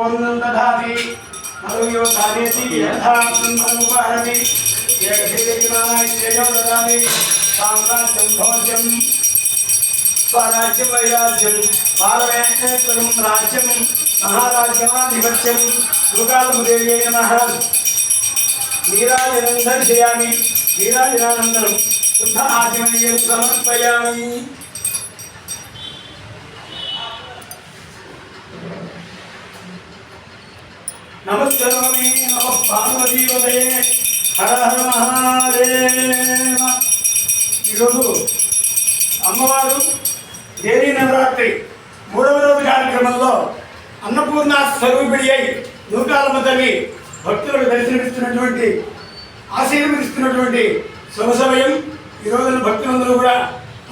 ओम दधाति मरुयो सानेति यथा ब्रह्ममुपहरति एकधीरज्ञानाय श्रेयो ददाति साम्राज्यं भोज्यं स्वराज्यं वैराज्यं पारवेणेश्वरं राज्यं महाराज्यमाधिपत्यं दुर्गालमुदेव्यै नमः नीराजनं दर्शयामि नीराजनानन्तरं शुद्ध आचमनीयं समर्पयामि नमस्कारामि नमः पार्वतीपतये हर हर महादेव ఈరోజు అమ్మవారు దేవీ నవరాత్రి 3వ రోజు కార్యక్రమంలో అన్నపూర్ణ స్వరూపిణి అయి నూకాలమ్మ తల్లి భక్తులకు దర్శనమిస్తున్నటువంటి ఆశీర్వదిస్తున్నటువంటి శుభ సమయం. ఈ రోజున భక్తులందరూ కూడా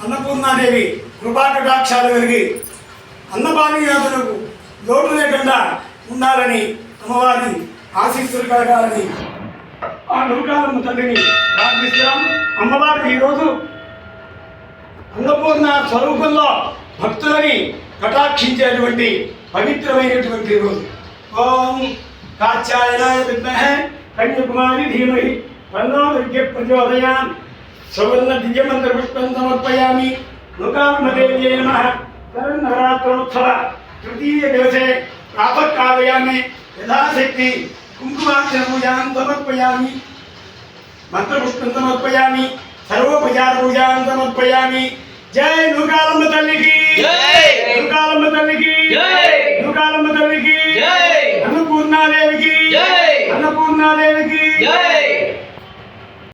అన్నపూర్ణాదేవి కృపాకటాక్షాలు కలిగి అన్నపానీయాదులకు లోటు లేకుండా ఉండాలని అమ్మవారిని ఆశీస్సులు కలగాలని ఆ నూకాలమ్మ తల్లిని ప్రార్థిస్తున్నాం. అమ్మవారికి ఈరోజు అన్నపూర్ణ స్వరూపంలో భక్తులని కటాక్షించేటువంటి పవిత్రమైనటువంటి రోజు. ఓం కాత్యాయనాయ విద్మహే కన్యాకుమారి ధీమహి తన్నో దుర్గే ప్రచోదయాత్. సువర్ణ దివ్యమంత్ర పుష్పం సమర్పయామి. నూకాలమ్మదేవ్యై నమః. శరన్నవరాత్రోత్సవ తృతీయ దివసే ప్రాతఃకాలయామే యథాశక్తి కుంకుమార్చన పూజాం సమర్పయామి. మంత్రపుష్పం సమర్పయామి. సర్వోపచార పూజాం సమర్పయామి. జై నూకాలమ్మ తల్లికి జై, నూకాలమ్మ తల్లికి జై, నూకాలమ్మ తల్లికి జై, అన్నపూర్ణాదేవికి జై, అన్నపూర్ణాదేవికి జై.